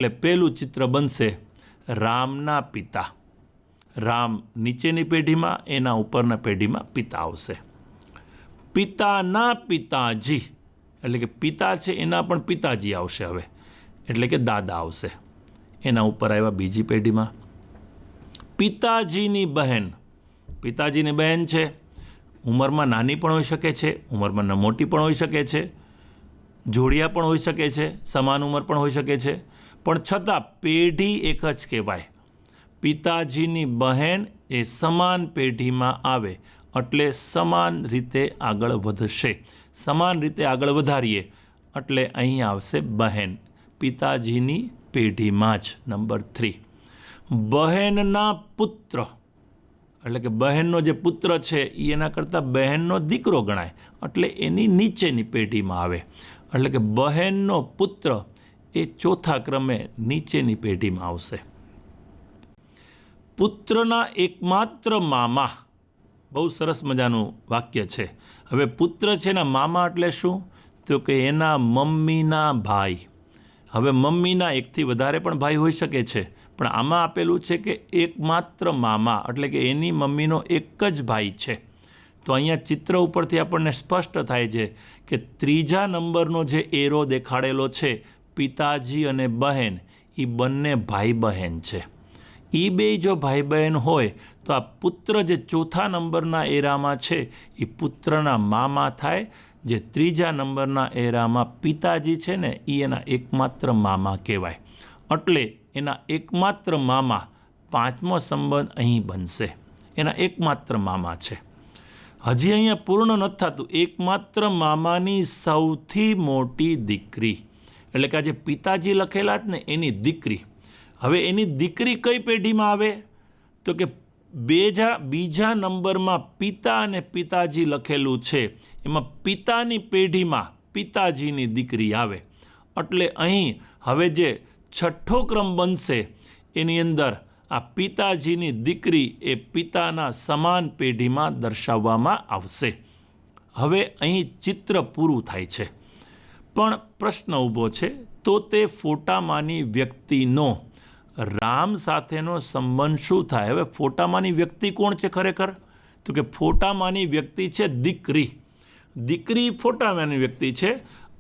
એટલે પહેલું ચિત્ર બનશે રામના પિતા. રામ નીચેની પેઢીમાં, એના ઉપરના પેઢીમાં પિતા આવશે. પિતાના પિતાજી એટલે કે પિતા છે એના પણ પિતાજી આવશે હવે, એટલે કે દાદા આવશે. એના ઉપર આવ્યા બીજી પેઢીમાં. પિતાજીની બહેન, પિતાજીની બહેન છે, ઉંમરમાં નાની પણ હોઈ શકે છે, ઉંમરમાં મોટી પણ હોઈ શકે છે, જોડિયા પણ હોઈ શકે છે, સમાન ઉંમર પણ હોઈ શકે છે, પણ છતાં પેઢી એક જ કહેવાય. પિતાજીની બહેન એ સમાન પેઢીમાં આવે એટલે સમાન રીતે આગળ વધશે. સમાન રીતે આગળ વધારીએ એટલે અહીં આવશે બહેન, પિતાજીની પેઢીમાં જ. નંબર 3, બહેનના પુત્ર એટલે કે બહેનનો જે પુત્ર છે એ એના કરતાં બહેનનો દીકરો ગણાય એટલે એની નીચેની પેઢીમાં આવે. એટલે કે બહેનનો પુત્ર એ ચોથા ક્રમે નીચેની પેઢીમાં આવશે. પુત્રના એકમાત્ર મામા, બહુ સરસ મજાનું વાક્ય છે. હવે પુત્ર છે એના મામા એટલે શું? તો કે એના મમ્મીના ભાઈ. હવે મમ્મીના એકથી વધારે પણ ભાઈ હોઈ શકે છે, પણ આમાં આપેલું છે કે એકમાત્ર મામા એટલે કે એની મમ્મીનો એક જ ભાઈ છે. તો અહીંયા ચિત્ર ઉપરથી આપણને સ્પષ્ટ થાય છે કે ત્રીજા નંબરનો જે એરો દેખાડેલો છે, પિતાજી અને બહેન, એ બંને ભાઈ બહેન છે. એ બે જો ભાઈ બહેન હોય તો આ પુત્ર જે ચોથા નંબરના એરામાં છે એ પુત્રના મામા થાય. જે ત્રીજા નંબરના એરામાં પિતાજી છે ને એ એના એકમાત્ર મામા કહેવાય. એટલે એના એકમાત્ર મામા, પાંચમો સંબંધ અહીં બનશે. એના એકમાત્ર મામા છે. હજી અહીંયા પૂર્ણ નથી થતું. એકમાત્ર મામાની સૌથી મોટી દીકરી એટલે કે આ જે પિતાજી લખેલા જ ને એની દીકરી. હવે એની દીકરી કઈ પેઢીમાં આવે? તો કે બીજા નંબરમાં પિતા અને પિતાજી લખેલું છે એમાં પિતાની પેઢીમાં પિતાજીની દીકરી આવે. એટલે અહીં હવે જે છઠ્ઠો ક્રમ બનશે એની અંદર આ પિતાજીની દીકરી એ પિતાના સમાન પેઢીમાં દર્શાવવામાં આવશે. હવે અહીં ચિત્ર પૂરું થાય છે, પણ પ્રશ્ન ઊભો છે. તો તે ફોટામાંની વ્યક્તિનો રામ સાથેનો સંબંધ શું થાય? હવે ફોટામાંની વ્યક્તિ કોણ છે ખરેખર? તો કે ફોટામાંની વ્યક્તિ છે દીકરી. દીકરી ફોટામાંની વ્યક્તિ છે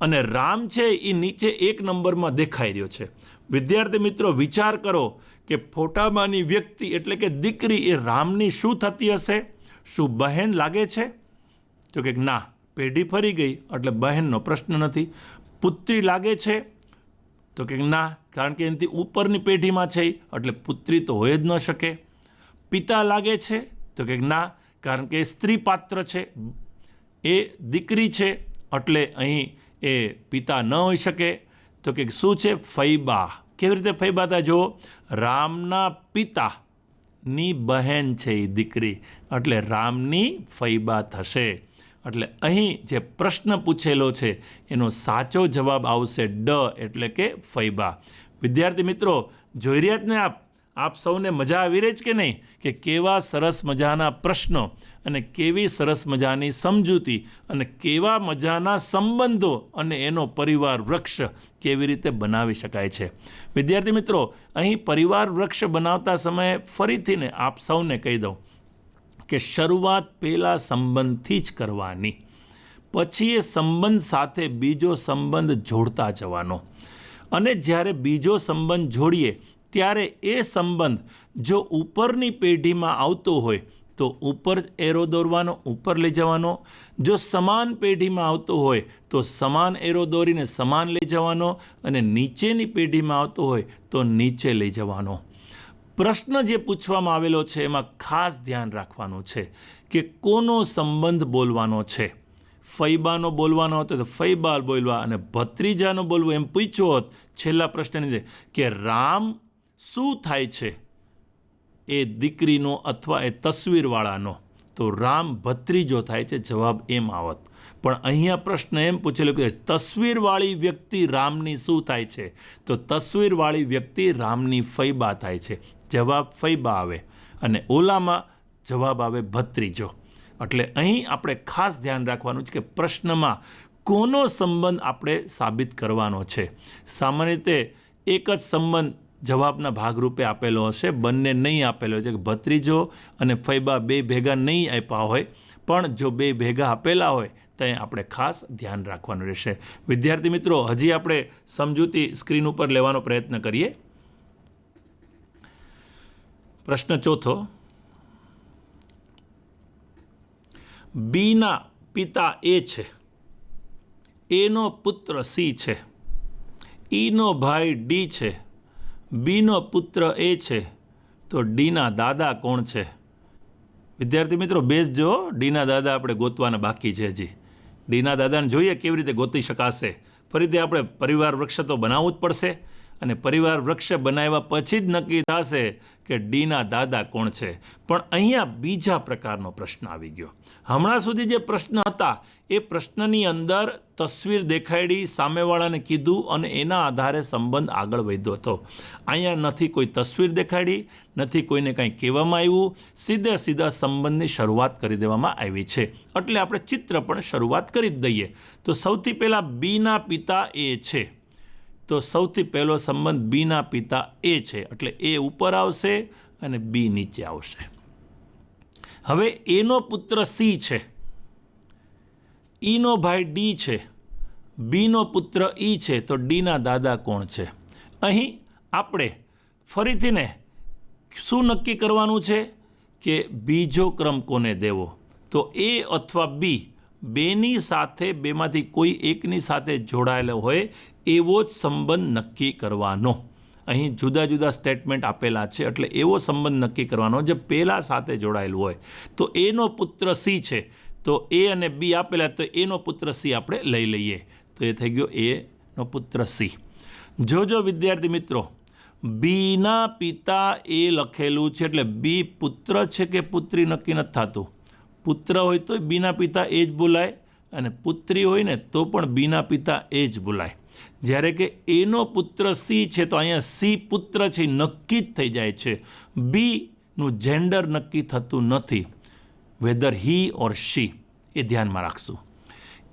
અને રામ છે એ નીચે એક નંબરમાં દેખાઈ રહ્યો છે. વિદ્યાર્થી મિત્રો, વિચાર કરો કે ફોટામાંની વ્યક્તિ એટલે કે દીકરી એ રામની શું થતી હશે? શું બહેન લાગે છે? તો કે ના, પેઢી ફરી ગઈ એટલે બહેનનો પ્રશ્ન નથી. પુત્રી લાગે છે? તો કે ના, કારણ કે એનાથી ઉપરની પેઢીમાં છે એટલે પુત્રી તો હોય જ ન શકે. પિતા લાગે છે? તો કે ના, કારણ કે સ્ત્રી પાત્ર છે, એ દીકરી છે એટલે અહીં એ પિતા ન હોઈ શકે. તો કે શું છે? ફૈબા. કેવી રીતે ફૈબા થાય? જો રામના પિતાની બહેન છે એ દીકરી એટલે રામની ફૈબા થશે. એટલે અહીં જે પ્રશ્ન પૂછેલો છે એનો સાચો જવાબ આવશે ડ એટલે કે ફૈબા. વિદ્યાર્થી મિત્રો, જોઈ રહ્યા જ ને આપ સૌને મજા આવી રહી જ કે નહીં? કે કેવા સરસ મજાના પ્રશ્નો અને કેવી સરસ મજાની સમજૂતી અને કેવા મજાના સંબંધો અને એનો પરિવાર વૃક્ષ કેવી રીતે બનાવી શકાય છે. વિદ્યાર્થી મિત્રો, અહીં પરિવાર વૃક્ષ બનાવતા સમયે ફરીથી ને આપ સૌને કહી દઉં કે શરૂઆત પહેલાં સંબંધથી જ કરવાની, પછી એ સંબંધ સાથે બીજો સંબંધ જોડતા જવાનો. અને જ્યારે બીજો સંબંધ જોડીએ ત્યારે એ સંબંધ જો ઉપરની પેઢીમાં આવતો હોય તો ઉપર એરો દોરવાનો, ઉપર લઈ જવાનો. જો સમાન પેઢીમાં આવતો હોય તો સમાન એરો દોરીને સમાન લઈ જવાનો, અને નીચેની પેઢીમાં આવતો હોય તો નીચે લઈ જવાનો. પ્રશ્ન જે પૂછવામાં આવેલો છે એમાં ખાસ ધ્યાન રાખવાનું છે કે કોનો સંબંધ બોલવાનો છે. ફૈબાનો બોલવાનો હતો તો ફૈબા બોલવા, અને ભત્રીજાનો બોલવો એમ પૂછ્યો હોત છેલ્લા પ્રશ્નની અંદર કે રામ શું થાય છે એ દીકરીનો અથવા એ તસવીરવાળાનો, તો રામ ભત્રીજો થાય છે, જવાબ એમ આવત. પણ અહીંયા પ્રશ્ન એમ પૂછેલો કે તસવીરવાળી વ્યક્તિ રામની શું થાય છે? તો તસવીરવાળી વ્યક્તિ રામની ફૈબા થાય છે, જવાબ ફૈબા આવે. અને ઓલામાં જવાબ આવે ભત્રીજો. એટલે અહીં આપણે ખાસ ધ્યાન રાખવાનું છે કે પ્રશ્નમાં કોનો સંબંધ આપણે સાબિત કરવાનો છે. સામાન્ય રીતે એક જ સંબંધ જવાબના ભાગરૂપે આપેલો હશે, બંને નહીં આપેલો છે કે ભત્રીજો અને ફૈબા બે ભેગા નહીં આપ્યા હોય, પણ જો બે ભેગા આપેલા હોય તો આપણે ખાસ ધ્યાન રાખવાનું રહેશે. વિદ્યાર્થી મિત્રો, હજી આપણે સમજૂતી સ્ક્રીન ઉપર લેવાનો પ્રયત્ન કરીએ. પ્રશ્ન ચોથો, બીના પિતા એ છે, એનો પુત્ર સી છે, ઈનો ભાઈ ડી છે, બીનો પુત્ર એ છે, તો ડીના દાદા કોણ છે? વિદ્યાર્થી મિત્રો, બેસજો. ડીના દાદા આપણે ગોતવાના બાકી છે. હજી ડીના દાદાને જોઈએ કેવી રીતે ગોતી શકાશે. ફરીથી આપણે પરિવાર વૃક્ષ તો બનાવવું જ પડશે, અને પરિવાર વૃક્ષ બનાવ્યા પછી જ નક્કી થશે કે ડીના દાદા કોણ છે. પણ અહીંયા બીજા પ્રકારનો પ્રશ્ન આવી ગયો. હમણાં સુધી જે પ્રશ્ન હતા એ પ્રશ્નની અંદર તસવીર દેખાડી, સામેવાળાને કીધું અને એના આધારે સંબંધ આગળ વધ્યો હતો. અહીંયા નથી કોઈ તસવીર દેખાડી, નથી કોઈને કાંઈ કહેવામાં આવ્યું, સીધા સંબંધની શરૂઆત કરી દેવામાં આવી છે. એટલે આપણે ચિત્ર પણ શરૂઆત કરી જ દઈએ. તો સૌથી પહેલાં બીના પિતા એ છે, તો સૌથી પહેલો સંબંધ બીના પિતા એ છે, એટલે એ ઉપર આવશે અને બી નીચે આવશે. હવે એનો પુત્ર સી છે, ઈનો ભાઈ ડી છે, બીનો પુત્ર ઈ છે, તો ડીના દાદા કોણ છે? અહીં આપણે ફરીથી ને શું નક્કી કરવાનું છે કે બીજો ક્રમ કોને દેવો? તો એ અથવા બી બેની સાથે, બેમાંથી કોઈ એકની સાથે જોડાયેલો હોય એવો જ સંબંધ નક્કી કરવાનો. અહીં જુદા જુદા સ્ટેટમેન્ટ આપેલા છે, એટલે એવો સંબંધ નક્કી કરવાનો જે પહેલાં સાથે જોડાયેલું હોય. તો એનો પુત્ર સી છે, તો એ અને બી આપેલા, તો એનો પુત્ર સી આપણે લઈ લઈએ. તો એ થઈ ગયો એનો પુત્ર સી. જોજો વિદ્યાર્થી મિત્રો, બીના પિતા એ લખેલું છે, એટલે બી પુત્ર છે કે પુત્રી નક્કી નથી થતું. પુત્ર હોય તો બીના પિતા એ જ બોલાય, અને પુત્રી હોય ને તો પણ બીના પિતા એ જ બોલાય. જ્યારે કે એનો પુત્ર સી છે, તો અહીંયા સી પુત્ર છે નક્કી જ થઈ જાય છે. બીનું જેન્ડર નક્કી થતું નથી, વેધર હી ઓર શી, એ ધ્યાનમાં રાખશું.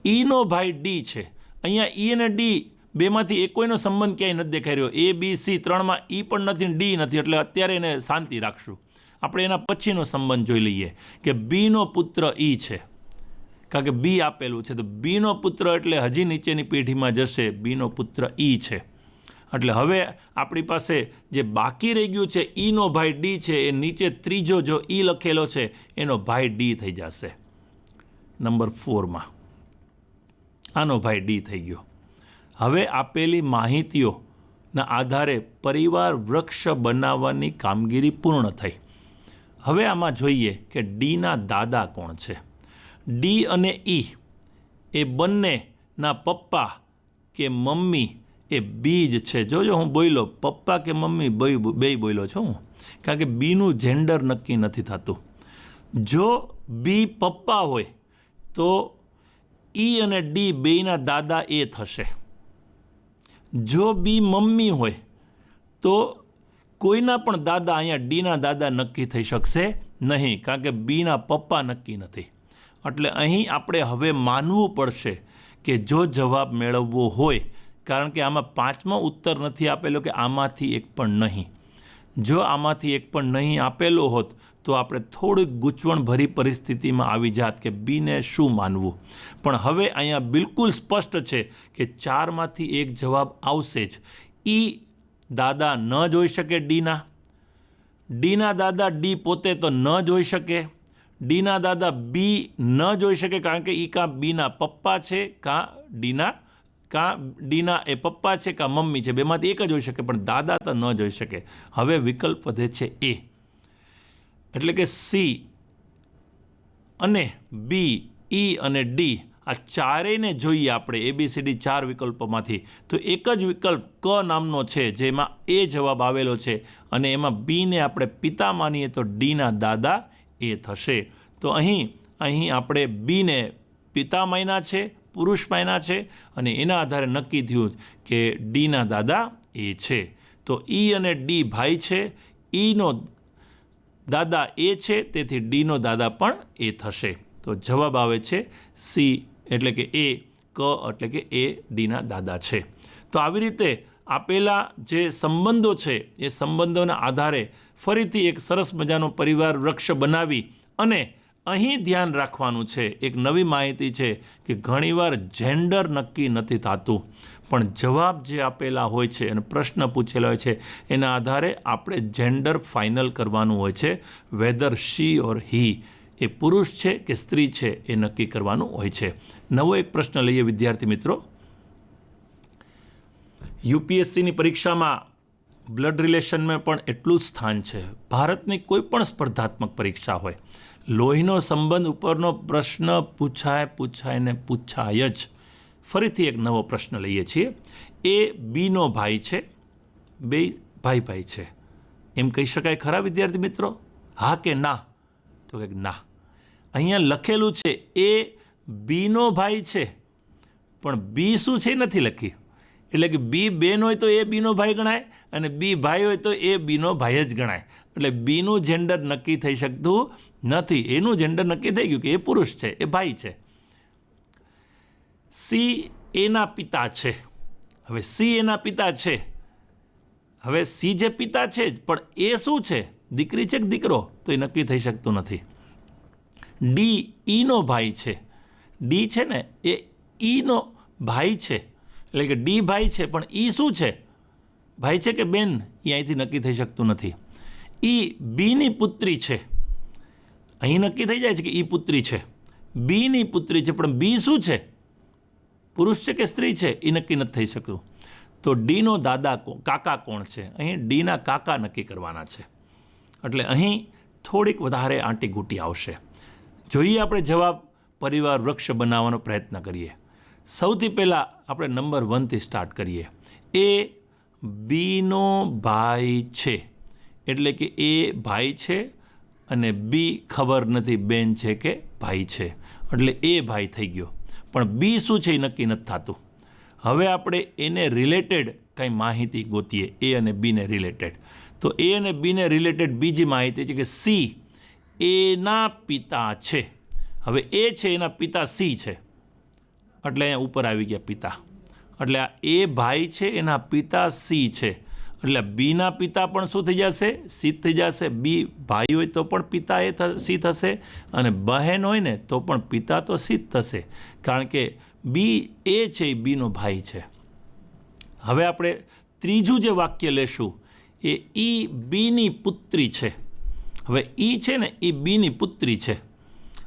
ઈનો ભાઈ ડી છે, અહીંયા ઈ અને ડી બેમાંથી એક કોઈનો સંબંધ ક્યાંય નથી દેખાઈ રહ્યો. એ બી સી ત્રણમાં ઈ પણ નથી ને ડી નથી, એટલે અત્યારે એને શાંતિ રાખશું. આપણે એના પછીનો સંબંધ જોઈ લઈએ કે બીનો પુત્ર ઈ છે, કારણ કે બી આપેલું છે, તો બીનો પુત્ર એટલે હજી નીચેની પેઢીમાં જશે, બીનો પુત્ર ઈ છે. એટલે હવે આપણી પાસે જે બાકી રહી ગયું છે, ઈનો ભાઈ ડી છે, એ નીચે ત્રીજો જો ઈ લખેલો છે એનો ભાઈ ડી થઈ જશે નંબર 4માં. આનો ભાઈ ડી થઈ ગયો. હવે આપેલી માહિતીઓના આધારે પરિવાર વૃક્ષ બનાવવાની કામગીરી પૂર્ણ થઈ. હવે આમાં જોઈએ કે ડીના દાદા કોણ છે. ડી અને ઈ એ બંનેના પપ્પા કે મમ્મી એ બી જ છે. જોજો હું બોલ્યો પપ્પા કે મમ્મી બે બોલ્યો છું હું, કારણ કે બીનું જેન્ડર નક્કી નથી થતું. જો બી પપ્પા હોય તો ઈ અને ડી બેયના દાદા એ થશે. જો બી મમ્મી હોય તો કોઈના પણ દાદા અહીંયા ડીના દાદા નક્કી થઈ શકશે નહીં, કારણ કે બીના પપ્પા નક્કી નથી. એટલે અહીં આપણે હવે માનવું પડશે કે જો જવાબ મેળવવો હોય, કારણ કે આમાં 5મો ઉત્તર નથી આપેલો કે આમાંથી એક પણ નહીં. જો આમાંથી એક પણ નહીં આપેલો હોત તો આપણે થોડીક ગૂંચવણભરી પરિસ્થિતિમાં આવી જાત કે બીને શું માનવું. પણ હવે અહીંયા બિલકુલ સ્પષ્ટ છે કે 4માંથી એક જવાબ આવશે જ. ઈ દાદા ન જોઈ શકે ડીના દાદા ડી પોતે તો ન જોઈ શકે, ડીના દાદા બી ન જોઈ શકે, કારણ કે ઈ કાં બીના પપ્પા છે કાં ડીના એ પપ્પા છે કાં મમ્મી છે, બેમાંથી એક જ હોઈ શકે, પણ દાદા તો ન જોઈ શકે. હવે વિકલ્પ વધે છે એ, એટલે કે સી અને બી, ઈ અને ડી આ ચારેયને જોઈએ આપણે ABCD 4 વિકલ્પોમાંથી, તો એક જ વિકલ્પ ક નામનો છે જેમાં એ જવાબ આવેલો છે, અને એમાં બીને આપણે પિતા માનીએ તો ડીના દાદા એ થશે. તો અહીં આપણે બીને પિતા માન્યા છે, પુરુષ માન્યા છે, અને એના આધારે નક્કી થયું કે ડીના દાદા એ છે. તો ઈ અને ડી ભાઈ છે, ઈનો દાદા એ છે, તેથી ડીનો દાદા પણ એ થશે. તો જવાબ આવે છે સી, એટલે કે એ, ક એટલે કે એ ડીના દાદા છે. તો આવી રીતે આપેલા જે સંબંધો છે એ સંબંધોના આધારે ફરીથી એક સરસ મજાનો પરિવાર વૃક્ષ બનાવી અને અહીં ધ્યાન રાખવાનું છે, એક નવી માહિતી છે કે ઘણીવાર જેન્ડર નક્કી નથી થતું, પણ જવાબ જે આપેલા હોય છે અને પ્રશ્ન પૂછેલા હોય છે એના આધારે આપણે જેન્ડર ફાઇનલ કરવાનું હોય છે. વેધર શી ઓર હી, એ પુરુષ છે કે સ્ત્રી છે એ નક્કી કરવાનું હોય છે. નવો એક પ્રશ્ન લઈએ વિદ્યાર્થી મિત્રો. યુપીએસસીની પરીક્ષામાં બ્લડ રિલેશનમાં પણ એટલું જ સ્થાન છે. ભારતની કોઈ પણ સ્પર્ધાત્મક પરીક્ષા હોય, લોહીનો સંબંધ ઉપરનો પ્રશ્ન પૂછાય જ. ફરીથી એક નવો પ્રશ્ન લઈએ છીએ. એ બીનો ભાઈ છે, બે ભાઈ છે, એમ કહી શકાય ખરા વિદ્યાર્થી મિત્રો? હા કે ના? તો કે ના. અહીંયા લખેલું છે એ બીનો ભાઈ છે, પણ બી શું છે નથી લખી. એટલે કે બી બેન હોય તો એ બીનો ભાઈ ગણાય અને બી ભાઈ હોય તો એ બીનો ભાઈ જ ગણાય. એટલે બીનું જેન્ડર નક્કી થઈ શકતું નથી. એનું જેન્ડર નક્કી થઈ ગયું કે એ પુરુષ છે, એ ભાઈ છે. સી એના પિતા છે. હવે સી એના પિતા છે. હવે સી જે પિતા છે પણ એ શું છે, દીકરી છે કે દીકરો, તો એ નક્કી થઈ શકતું નથી. ડી ઈનો ભાઈ છે. ડી છે ને એ ઈનો ભાઈ છે, એટલે કે ડી ભાઈ છે પણ ઈ શું છે, ભાઈ છે કે બેન, એ અહીંથી નક્કી થઈ શકતું નથી. ઈ બીની પુત્રી છે. અહીં નક્કી થઈ જાય છે કે ઈ પુત્રી છે, બીની પુત્રી છે, પણ બી શું છે, પુરુષ છે કે સ્ત્રી છે, એ નક્કી નથી થઈ શકતું. તો ડીનો કાકા કોણ છે? અહીં ડીના કાકા નક્કી કરવાના છે. એટલે અહીં થોડીક વધારે આંટીઘૂંટી આવશે. જોઈએ આપણે જવાબ, પરિવાર વૃક્ષ બનાવવાનો પ્રયત્ન કરીએ. સૌથી પહેલાં આપણે નંબર 1થી સ્ટાર્ટ કરીએ. એ બીનો ભાઈ છે, એટલે કે એ ભાઈ છે અને બી ખબર નથી બેન છે કે ભાઈ છે, એટલે એ ભાઈ થઈ ગયો. પણ બી શું છે એ નક્કી નથી થતું. હવે આપણે એને રિલેટેડ કંઈ માહિતી ગોતીએ, એ અને બીને રિલેટેડ. તો એ અને બીને રિલેટેડ બીજી માહિતી છે કે સી એના પિતા છે. હવે એ છે એના પિતા સી છે, એટલે અહીંયા ઉપર આવી ગયા પિતા. એટલે આ એ ભાઈ છે, એના પિતા સી છે, એટલે બીના પિતા પણ શું થઈ જશે? સી થઈ જશે. બી ભાઈ હોય તો પણ પિતા એ સી થશે, અને બહેન હોય ને તો પણ પિતા તો સી જ થશે, કારણ કે બી એ છે એ બીનો ભાઈ છે. હવે આપણે ત્રીજું જે વાક્ય લેશું એ ઈ બીની પુત્રી છે. હવે ઈ છે ને એ બીની પુત્રી છે,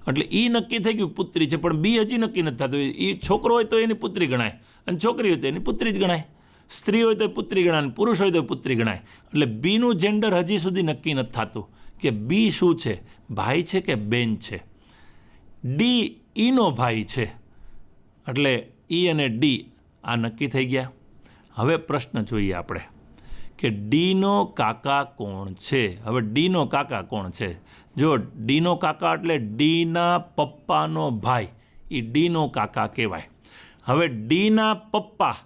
એટલે ઈ નક્કી થઈ ગયું પુત્રી છે, પણ બી હજી નક્કી નથી થતું. એ છોકરો હોય તો એની પુત્રી ગણાય અને છોકરી હોય તો એની પુત્રી જ ગણાય. સ્ત્રી હોય તો પુત્રી ગણાય અને પુરુષ હોય તો પુત્રી ગણાય. એટલે બીનું જેન્ડર હજી સુધી નક્કી નથી થતું કે બી શું છે, ભાઈ છે કે બેન છે. ડી ઈનો ભાઈ છે, એટલે ઈ અને ડી આ નક્કી થઈ ગયા. હવે પ્રશ્ન જોઈએ આપણે કે ડીનો કાકા કોણ છે. હવે ડીનો કાકા કોણ છે? જો ડીનો કાકા એટલે ડીના પપ્પાનો ભાઈ, એ ડીનો કાકા કહેવાય. હવે ડીના પપ્પા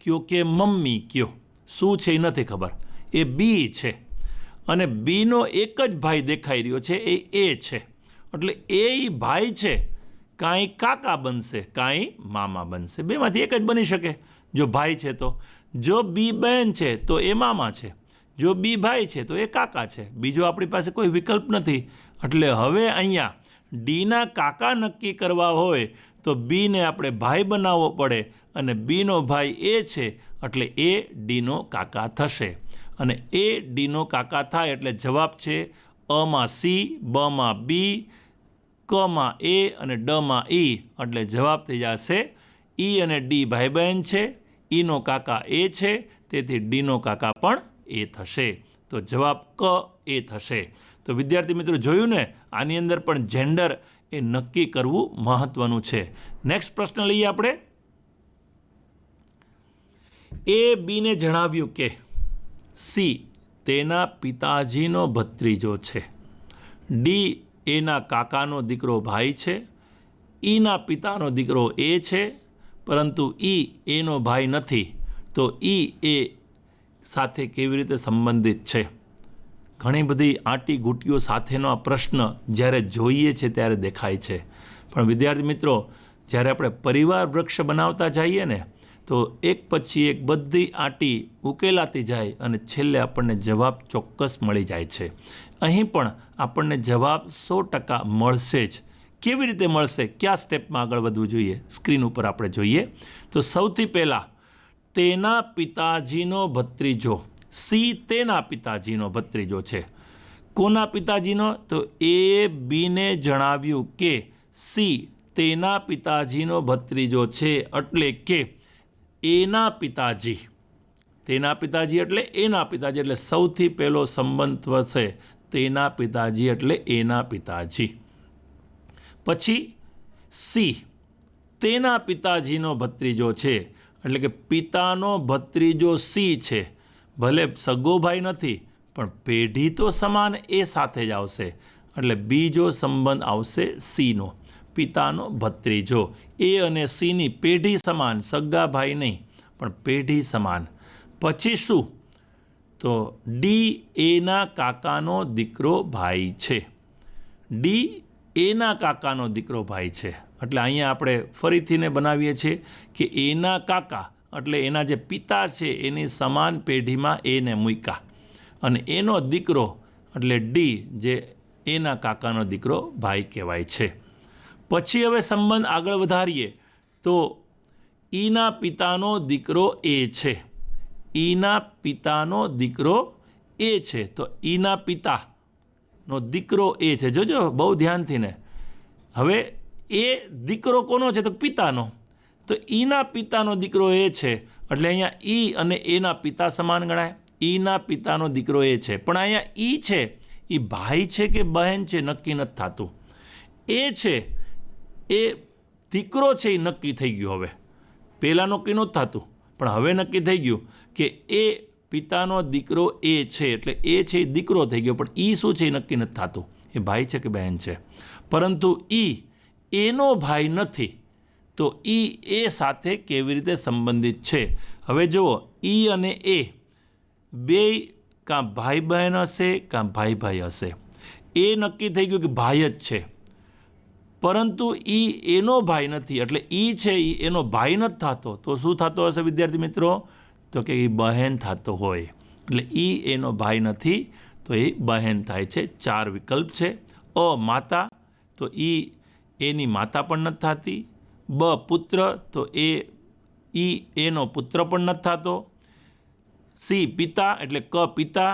કયો કે મમ્મી કયો, શું છે એ નથી ખબર. એ બી છે અને બીનો એક જ ભાઈ દેખાઈ રહ્યો છે, એ છે. એટલે એ ભાઈ છે, કાંઈ કાકા બનશે કાંઈ મામા બનશે, બેમાંથી એક જ બની શકે જો ભાઈ છે તો. જો બી બહેન છે તો એ મામા છે, જો બી ભાઈ છે તો એ કાકા છે, બીજો આપણી પાસે કોઈ વિકલ્પ નથી. એટલે હવે અહીંયા ડીના કાકા નક્કી કરવા હોય તો બીને આપણે ભાઈ બનાવવો પડે, અને બીનો ભાઈ એ છે એટલે એ ડીનો કાકા થશે. અને એ ડીનો કાકા થાય એટલે જવાબ છે અમાં સી, બમાં બી, કમાં એ અને ડમાં ઈ. એટલે જવાબ થઈ જશે ઈ અને ડી ભાઈ બહેન છે, ઈનો કાકા એ છે, તેથી ડીનો કાકા પણ એ થશે. તો જવાબ ક એ થશે. તો વિદ્યાર્થી મિત્રો જોયું ને, આની અંદર પણ જેન્ડર એ નક્કી કરવું મહત્વનું છે. નેક્સ્ટ પ્રશ્ન લઈએ આપણે. એ બીને જણાવ્યું કે સી તેના પિતાજીનો ભત્રીજો છે, ડી એના કાકાનો દીકરો ભાઈ છે, ઈના પિતાનો દીકરો એ છે, પરંતુ ઈ એનો ભાઈ નથી, તો ઈ એ સાથે કેવી રીતે સંબંધિત છે? ઘણી બધી આંટીઘૂંટીઓ સાથેનો આ પ્રશ્ન જ્યારે જોઈએ છે ત્યારે દેખાય છે. પણ વિદ્યાર્થી મિત્રો, જ્યારે આપણે પરિવાર વૃક્ષ બનાવતા જઈએ ને, તો એક પછી એક બધી આંટી ઉકેલાતી જાય અને છેલ્લે આપણને જવાબ ચોક્કસ મળી જાય છે. અહીં પણ આપણને જવાબ 100% મળશે જ. કેવી રીતે મળશે, કયા સ્ટેપમાં આગળ વધવું જોઈએ, સ્ક્રીન ઉપર આપણે જોઈએ. તો સૌથી પહેલાં તેના પિતાજીનો ભત્રીજો, સી તેના પિતાજીનો ભત્રીજો છે. કોના પિતાજીનો? તો એ બીને જણાવ્યું કે સી તેના પિતાજીનો ભત્રીજો છે, એટલે કે એના પિતાજી. તેના પિતાજી એટલે એના પિતાજી, એટલે સૌથી પહેલો સંબંધ થશે તેના પિતાજી એટલે એના પિતાજી. પછી સી તેના પિતાજીનો ભત્રીજો છે, એટલે કે પિતાનો ભત્રીજો સી છે. ભલે સગો ભાઈ નથી, પણ પેઢી તો સમાન એ સાથે જ આવશે, એટલે બીજો સંબંધ આવશે સીનો, પિતાનો ભત્રીજો. એ અને સીની પેઢી સમાન, સગા ભાઈ નહીં પણ પેઢી સમાન. પછી શું? તો ડી એના કાકાનો દીકરો ભાઈ છે. ડી એના કાકાનો દીકરો ભાઈ છે, એટલે અહીંયા આપણે ફરીથીને બનાવીએ છીએ કે એના કાકા એટલે એના જે પિતા છે એની સમાન પેઢીમાં એને મૂક્યા, અને એનો દીકરો એટલે ડી જે એના કાકાનો દીકરો ભાઈ કહેવાય છે. પછી હવે સંબંધ આગળ વધારીએ તો ઈના પિતાનો દીકરો એ છે. ઈના પિતાનો દીકરો એ છે, તો ઈના પિતાનો દીકરો એ છે. જોજો બહુ ધ્યાનથી ને. હવે એ દીકરો કોનો છે? તો પિતાનો. તો ઈના પિતાનો દીકરો એ છે, એટલે અહીંયા ઈ અને એના પિતા સમાન ગણાય. ઈના પિતાનો દીકરો એ છે, પણ અહીંયા ઈ છે એ ભાઈ છે કે બહેન છે નક્કી નથી થતું. એ છે એ દીકરો છે એ નક્કી થઈ ગયું. હવે પહેલાં નક્કી નહોતું થતું, પણ હવે નક્કી થઈ ગયું કે એ પિતાનો દીકરો એ છે, એટલે એ છે એ દીકરો થઈ ગયો. પણ ઈ શું છે એ નક્કી નથી થતું, એ ભાઈ છે કે બહેન છે. પરંતુ ઈ એનો ભાઈ નથી, તો ઈ એ સાથે કેવી રીતે સંબંધિત છે? હવે જુઓ, ઈ અને એ બે કાં ભાઈ બહેન હશે કાં ભાઈ ભાઈ હશે. એ નક્કી થઈ ગયું કે ભાઈ જ છે, પરંતુ એ એનો ભાઈ નથી, એટલે એ છે એ એનો ભાઈ નથી થતો. તો શું થતો હશે વિદ્યાર્થી મિત્રો? તો કે એ બહેન થતો હોય, એટલે એ એનો ભાઈ નથી, તો એ બહેન થાય છે. 4 વિકલ્પ છે. અ માતા, તો એ એની માતા પણ નથી થતી. બ પુત્ર, તો એ એનો પુત્ર પણ નથી થતો. સી પિતા, એટલે ક પિતા.